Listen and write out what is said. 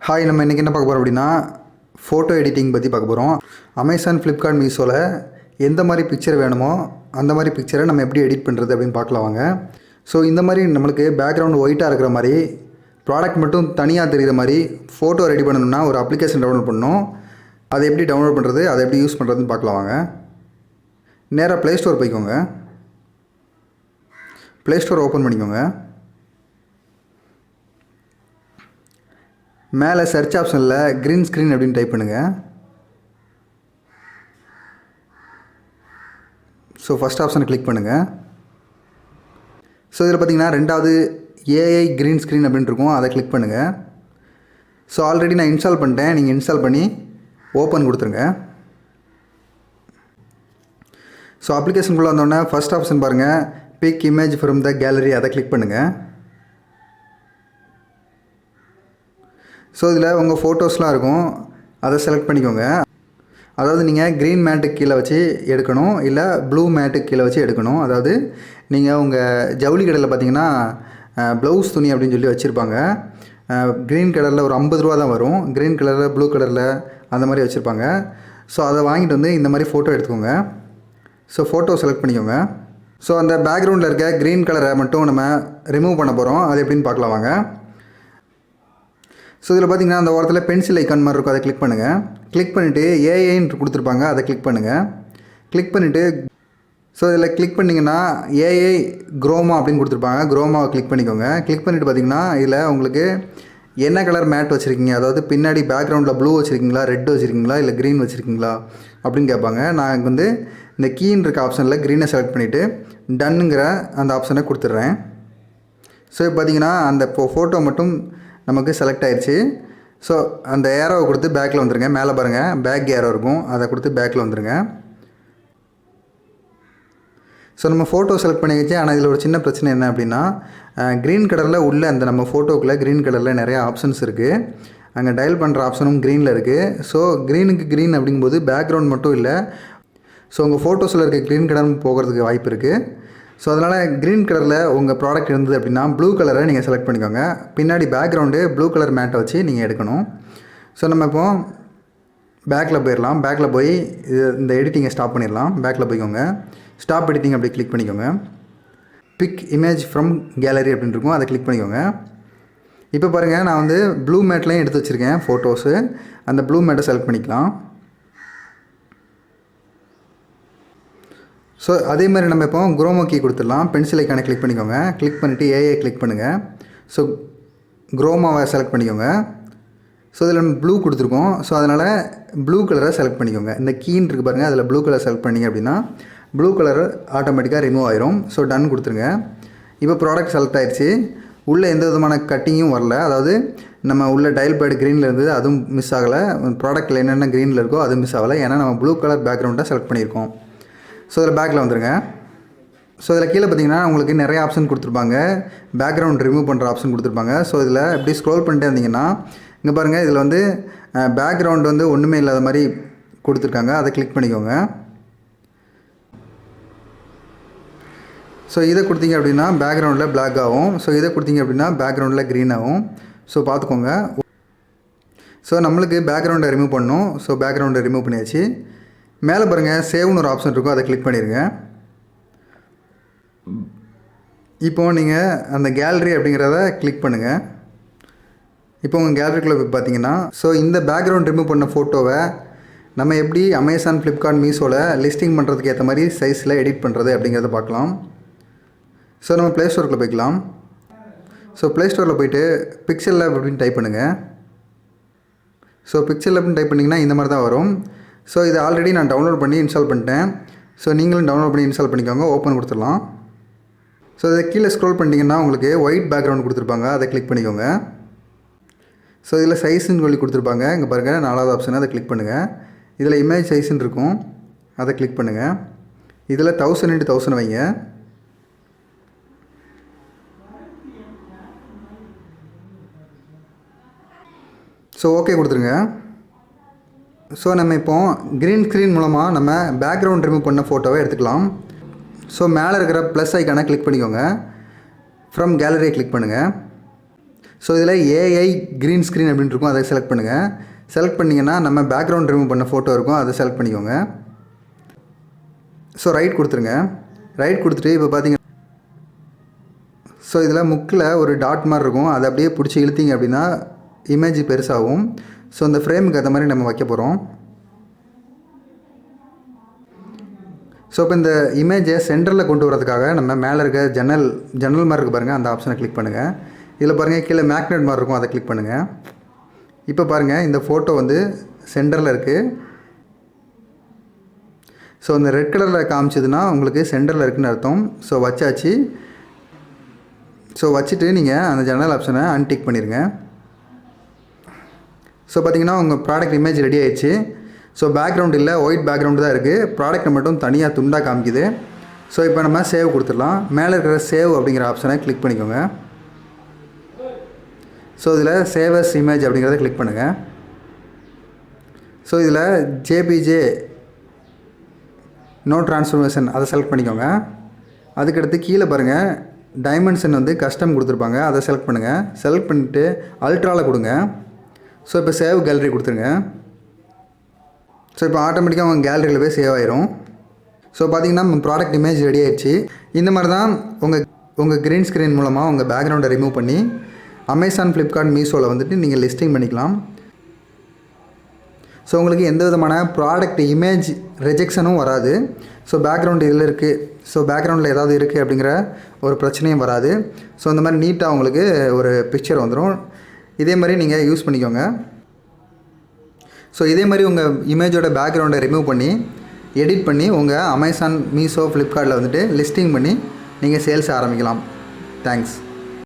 Hi, நம்ம இன்றைக்கி என்ன பார்க்க போகிறோம் அப்படின்னா ஃபோட்டோ எடிட்டிங் பற்றி பார்க்க போகிறோம். அமேசான், ஃப்ளிப்கார்ட், மீஷோவில் எந்த மாதிரி பிக்சர் வேணுமோ அந்த மாதிரி பிக்சரை நம்ம எப்படி எடிட் பண்ணுறது அப்படின்னு பார்க்கலாம் வாங்க. ஸோ இந்த மாதிரி நம்மளுக்கு பேக்ரவுண்ட் ஒயிட்டாக இருக்கிற மாதிரி ப்ராடக்ட் மட்டும் தனியாக தெரிகிற மாதிரி ஃபோட்டோ ரெடி பண்ணணும்னா ஒரு அப்ளிகேஷன் டவுன்லோட் பண்ணணும். அதை எப்படி டவுன்லோட் பண்ணுறது, அதை எப்படி யூஸ் பண்ணுறதுன்னு பார்க்கலாம் வாங்க. நேராக ப்ளே ஸ்டோர் போய்க்கோங்க. ப்ளே ஸ்டோர் ஓப்பன் பண்ணிக்கோங்க. மேலே சர்ச் ஆப்ஷனில் க்ரீன் ஸ்க்ரீன் அப்படின்னு டைப் பண்ணுங்கள். ஸோ ஃபஸ்ட் ஆப்ஷனை கிளிக் பண்ணுங்கள். ஸோ இதில் பார்த்தீங்கன்னா ரெண்டாவது ஏஐ க்ரீன் ஸ்க்ரீன் அப்படின்னு இருக்கும், அதை கிளிக் பண்ணுங்கள். ஸோ ஆல்ரெடி நான் இன்ஸ்டால் பண்ணிட்டேன், நீங்கள் இன்ஸ்டால் பண்ணி ஓப்பன் கொடுத்துருங்க. ஸோ அப்ளிகேஷனுக்குள்ளே வந்தோடனே ஃபஸ்ட் ஆப்ஷன் பாருங்கள், pick image from the gallery, அதை கிளிக் பண்ணுங்கள். ஸோ இதில் உங்கள் ஃபோட்டோஸ்லாம் இருக்கும், அதை செலக்ட் பண்ணிக்கோங்க. அதாவது நீங்கள் க்ரீன் மேட்டுக்கு கீழே வச்சு எடுக்கணும், இல்லை ப்ளூ மேட்டுக்கு கீழே வச்சு எடுக்கணும். அதாவது நீங்கள் உங்கள் ஜவுளி கடையில் பார்த்தீங்கன்னா ப்ளவுஸ் துணி அப்படின்னு சொல்லி வச்சுருப்பாங்க. க்ரீன் கலரில் ஒரு 50 ரூபா தான் வரும், க்ரீன் கலரில் ப்ளூ கலரில் அந்த மாதிரி வச்சுருப்பாங்க. ஸோ அதை வாங்கிட்டு வந்து இந்த மாதிரி ஃபோட்டோ எடுத்துக்கோங்க. ஸோ ஃபோட்டோ செலக்ட் பண்ணிக்கோங்க. ஸோ அந்த பேக்ரவுண்டில் இருக்க க்ரீன் கலரை மட்டும் நம்ம ரிமூவ் பண்ண போகிறோம், அது எப்படின்னு பார்க்கலாம் வாங்க. ஸோ இதில் பார்த்தீங்கன்னா அந்த ஓரத்தில் பென்சில் ஐக்கான் மாதிரி இருக்கும், அதை கிளிக் பண்ணுங்கள். கிளிக் பண்ணிவிட்டு ஏஐன்னு கொடுத்துருப்பாங்க, அதை கிளிக் பண்ணுங்கள். கிளிக் பண்ணிவிட்டு ஸோ இதில் கிளிக் பண்ணிங்கன்னா ஏஐ க்ரோமா அப்படின்னு கொடுத்துருப்பாங்க, க்ரோமாவை கிளிக் பண்ணிக்கோங்க. கிளிக் பண்ணிவிட்டு பார்த்தீங்கன்னா இதில் உங்களுக்கு என்ன கலர் மேட் வச்சுருக்கீங்க, அதாவது பின்னாடி பேக்ரவுண்டில் ப்ளூ வச்சுருக்கீங்களா, ரெட் வச்சுருக்கீங்களா, இல்லை க்ரீன் வச்சுருக்கீங்களா அப்படின்னு கேட்பாங்க. நான் வந்து இந்த கீன்னு இருக்க ஆப்ஷனில் க்ரீனை செலக்ட் பண்ணிவிட்டு டன்னுங்கிற அந்த ஆப்ஷனை கொடுத்துட்றேன். ஸோ இப்போ பார்த்தீங்கன்னா அந்த ஃபோட்டோ மட்டும் நமக்கு செலக்ட் ஆயிடுச்சு. ஸோ அந்த ஏரோவை கொடுத்து பேக்கில் வந்துடுங்க. மேலே பாருங்கள் பேக் ஏரோ இருக்கும், அதை கொடுத்து பேக்கில் வந்துடுங்க. ஸோ நம்ம ஃபோட்டோ செலக்ட் பண்ணி வச்சு, ஆனால் இதில் ஒரு சின்ன பிரச்சனை என்ன அப்படின்னா, க்ரீன் கலரில் உள்ள அந்த நம்ம ஃபோட்டோக்குள்ளே க்ரீன் கலரில் நிறையா ஆப்ஷன்ஸ் இருக்குது. அங்கே டயல் பண்ணுற ஆப்ஷனும் க்ரீனில் இருக்குது. ஸோ க்ரீனுக்கு க்ரீன் அப்படிங்கும்போது பேக்ரவுண்ட் மட்டும் இல்லை, ஸோ உங்கள் ஃபோட்டோஸில் இருக்க க்ரீன் கலர் போகிறதுக்கு வாய்ப்பு இருக்குது. ஸோ அதனால் க்ரீன் கலரில் உங்கள் ப்ராடக்ட் இருந்தது அப்படின்னா ப்ளூ கலரை நீங்கள் செலக்ட் பண்ணிக்கோங்க. பின்னாடி பேக்ரவுண்டு ப்ளூ கலர் மேட்டை வச்சு நீங்கள் எடுக்கணும். ஸோ நம்ம இப்போ பேக்கில் போயிடலாம். பேக்கில் போய் இந்த எடிட்டிங்கை ஸ்டாப் பண்ணிடலாம். பேக்கில் போய்க்கோங்க. ஸ்டாப் எடிட்டிங் அப்படி கிளிக் பண்ணிக்கோங்க. பிக் இமேஜ் ஃப்ரம் கேலரி அப்படின்னு இருக்கும், அதை கிளிக் பண்ணிக்கோங்க. இப்போ பாருங்கள், நான் வந்து ப்ளூ மேட்லேயும் எடுத்து வச்சுருக்கேன் ஃபோட்டோஸு. அந்த ப்ளூ மேட்டை செலக்ட் பண்ணிக்கலாம். ஸோ அதே மாதிரி நம்ம இப்போ குரோமோ கீ கொடுத்துடலாம். பென்சில் ஐக்கானை கிளிக் பண்ணிக்கோங்க. கிளிக் பண்ணிவிட்டு ஏஐ கிளிக் பண்ணுங்கள். ஸோ குரோமாவை செலக்ட் பண்ணிக்கோங்க. ஸோ இதில் ப்ளூ கொடுத்துருக்கோம், ஸோ அதனால் ப்ளூ கலரை செலக்ட் பண்ணிக்கோங்க. இந்த கீன்னு இருக்குது பாருங்கள், அதில் ப்ளூ கலர் செலக்ட் பண்ணிங்க அப்படின்னா ப்ளூ கலர் ஆட்டோமேட்டிக்காக ரிமூவ் ஆயிரும். ஸோ டன் கொடுத்துருங்க. இப்போ ப்ராடக்ட் செலக்ட் ஆயிடுச்சு. உள்ளே எந்த விதமான கட்டிங்கும் வரல, அதாவது நம்ம உள்ள டயல் பேட் க்ரீனில் இருந்தது, அதுவும் மிஸ் ஆகலை. ப்ராடக்ட்டில் என்னென்ன க்ரீனில் இருக்கோ அது மிஸ் ஆகலை, ஏன்னா நம்ம ப்ளூ கலர் பேக்ரவுண்டை செலக்ட் பண்ணியிருக்கோம். ஸோ இதில் பேக்கில் வந்துடுங்க. ஸோ இதில் கீழே பார்த்தீங்கன்னா உங்களுக்கு நிறைய ஆப்ஷன் கொடுத்துருப்பாங்க. பேக்ரவுண்ட் ரிமூவ் பண்ணுற ஆப்ஷன் கொடுத்துருப்பாங்க. ஸோ இதில் இப்படி ஸ்க்ரோல் பண்ணிட்டே இருந்தீங்கன்னா இங்கே பாருங்கள், இதில் வந்து பேக்ரவுண்ட் வந்து ஒன்றுமே இல்லாத மாதிரி கொடுத்துருக்காங்க, அதை கிளிக் பண்ணிக்கோங்க. ஸோ இதை கொடுத்தீங்க அப்படின்னா பேக்ரவுண்டில் பிளாக் ஆகும். ஸோ இதை கொடுத்தீங்க அப்படின்னா பேக்ரவுண்டில் க்ரீன் ஆகும். ஸோ பார்த்துக்கோங்க. ஸோ நம்மளுக்கு பேக்ரவுண்டை ரிமூவ் பண்ணணும். ஸோ பேக்ரவுண்டை ரிமூவ் பண்ணியாச்சு. மேலே பாருங்கள் சேவ்னு ஒரு ஆப்ஷன் இருக்கும், அதை கிளிக் பண்ணிடுங்க. இப்போது நீங்கள் அந்த கேலரி அப்படிங்கிறத கிளிக் பண்ணுங்கள். இப்போ உங்கள் கேலரிக்குள்ளே போய் பார்த்தீங்கன்னா, ஸோ இந்த பேக்ரவுண்ட் ரிமூவ் பண்ண ஃபோட்டோவை நம்ம எப்படி அமேசான், ஃப்ளிப்கார்ட், மீஷோவில் லிஸ்டிங் பண்ணுறதுக்கு ஏற்ற மாதிரி சைஸில் எடிட் பண்ணுறது அப்படிங்கிறத பார்க்கலாம். ஸோ நம்ம ப்ளே ஸ்டோருக்குள்ளே போய்க்கலாம். ஸோ ப்ளே ஸ்டோரில் போய்ட்டு பிக்சல் லேப் அப்படின்னு டைப் பண்ணுங்கள். ஸோ பிக்சல் லேப்னு டைப் பண்ணிங்கன்னா இந்த மாதிரி தான் வரும். ஸோ இது ஆல்ரெடி நான் டவுன்லோட் பண்ணி இன்ஸ்டால் பண்ணிட்டேன். ஸோ நீங்களும் டவுன்லோட் பண்ணி இன்ஸ்டால் பண்ணிக்கோங்க. ஓப்பன் கொடுத்துடலாம். ஸோ இதை கீழே ஸ்க்ரோல் பண்ணிட்டீங்கன்னா உங்களுக்கு ஒயிட் பேக்ரவுண்ட் கொடுத்துருப்பாங்க, அதை கிளிக் பண்ணிக்கோங்க. ஸோ இதில் சைஸுன்னு சொல்லி கொடுத்துருப்பாங்க. இங்கே பாருங்கள் 4வது ஆப்ஷன், அதை கிளிக் பண்ணுங்கள். இதில் இமேஜ் சைஸுன்னு இருக்கும், அதை கிளிக் பண்ணுங்கள். இதில் 1000x1000 வைங்க. ஸோ ஓகே கொடுத்துருங்க. ஸோ நம்ம இப்போது க்ரீன் ஸ்க்ரீன் மூலமாக நம்ம பேக்ரவுண்ட் ரிமூவ் பண்ண ஃபோட்டோவை எடுத்துக்கலாம். ஸோ மேலே இருக்கிற ப்ளஸ் ஐக்கானை கிளிக் பண்ணிக்கோங்க. ஃப்ரம் கேலரியை கிளிக் பண்ணுங்கள். ஸோ இதில் ஏஐ க்ரீன் ஸ்க்ரீன் அப்படின்னு இருக்கும், அதை செலக்ட் பண்ணுங்கள். செலக்ட் பண்ணிங்கன்னா நம்ம பேக்ரவுண்ட் ரிமூவ் பண்ண ஃபோட்டோ இருக்கும், அதை செலக்ட் பண்ணிக்கோங்க. ஸோ ரைட் கொடுத்துருங்க. ரைட் கொடுத்துட்டு இப்போ பார்த்தீங்கன்னா ஸோ இதில் முக்கில் ஒரு டாட் மாதிரி இருக்கும், அதை அப்படியே பிடிச்சி இழுத்திங்க அப்படின்னா இமேஜ் பெருசாகும். ஸோ இந்த ஃப்ரேமுக்கு அந்த மாதிரி நம்ம வைக்க போகிறோம். ஸோ இப்போ இந்த இமேஜை சென்டரில் கொண்டு வரதுக்காக நம்ம மேலே இருக்க ஜன்னல் மாதிரி இருக்குது பாருங்கள், அந்த ஆப்ஷனை கிளிக் பண்ணுங்கள். இதில் பாருங்கள் கீழே மேக்னெட் மாதிரி இருக்கும், அதை கிளிக் பண்ணுங்கள். இப்போ பாருங்கள் இந்த ஃபோட்டோ வந்து சென்டரில் இருக்குது. ஸோ இந்த ரெட் கலரில் காமிச்சதுன்னா உங்களுக்கு சென்டரில் இருக்குதுன்னு அர்த்தம். ஸோ வச்சாச்சு. ஸோ வச்சுட்டு நீங்கள் அந்த ஜன்னல் ஆப்ஷனை அன்டிக் பண்ணிடுங்க. ஸோ பார்த்திங்கன்னா உங்கள் ப்ராடக்ட் இமேஜ் ரெடி ஆயிடுச்சு. ஸோ பேக்ரவுண்ட் இல்லை, ஒயிட் பேக்ரவுண்டு தான் இருக்குது. ப்ராடக்ட்டை மட்டும் தனியாக துண்டாக காமிக்குது. ஸோ இப்போ நம்ம சேவ் கொடுத்துடலாம். மேலே இருக்கிற சேவ் அப்படிங்கிற ஆப்ஷனை கிளிக் பண்ணிக்கோங்க. ஸோ இதில் சேவஸ் இமேஜ் அப்படிங்கிறத கிளிக் பண்ணுங்கள். ஸோ இதில் ஜேபிஜே நோ ட்ரான்ஸ்ஃபர்மேஷன் அதை செலக்ட் பண்ணிக்கோங்க. அதுக்கடுத்து கீழே பாருங்கள் டைமென்ஷன் வந்து கஸ்டம் கொடுத்துருப்பாங்க, அதை செலக்ட் பண்ணுங்கள். செலக்ட் பண்ணிவிட்டு அல்ட்ராவில் கொடுங்க. ஸோ இப்போ சேவ் கேலரி கொடுத்துருங்க. ஸோ இப்போ ஆட்டோமேட்டிக்காக உங்கள் கேலரியில் போய் சேவ் ஆயிரும். ஸோ பார்த்திங்கன்னா ப்ராடக்ட் இமேஜ் ரெடி ஆயிடுச்சு. இந்த மாதிரி தான் உங்கள் க்ரீன் ஸ்க்ரீன் மூலமாக உங்கள் பேக்ரவுண்டை ரிமூவ் பண்ணி அமேசான், ஃப்ளிப்கார்ட், மீஷோவில் வந்துட்டு நீங்கள் லிஸ்டிங் பண்ணிக்கலாம். ஸோ உங்களுக்கு எந்த விதமான ப்ராடக்ட் இமேஜ் ரிஜெக்ஷனும் வராது. ஸோ பேக்ரவுண்ட் இதில் இருக்குது, ஸோ பேக்ரவுண்டில் ஏதாவது இருக்குது அப்படிங்கிற ஒரு பிரச்சனையும் வராது. ஸோ இந்த மாதிரி நீட்டாக உங்களுக்கு ஒரு பிக்சர் வந்துடும். இதே மாதிரி நீங்கள் யூஸ் பண்ணிக்கோங்க. ஸோ இதே மாதிரி உங்கள் இமேஜோட பேக்ரவுண்டை ரிமூவ் பண்ணி எடிட் பண்ணி உங்கள் அமேசான், மீஷோ, ஃப்ளிப்கார்ட்டில் வந்துட்டு லிஸ்டிங் பண்ணி நீங்கள் சேல்ஸ் ஆரம்பிக்கலாம். தேங்க்ஸ்.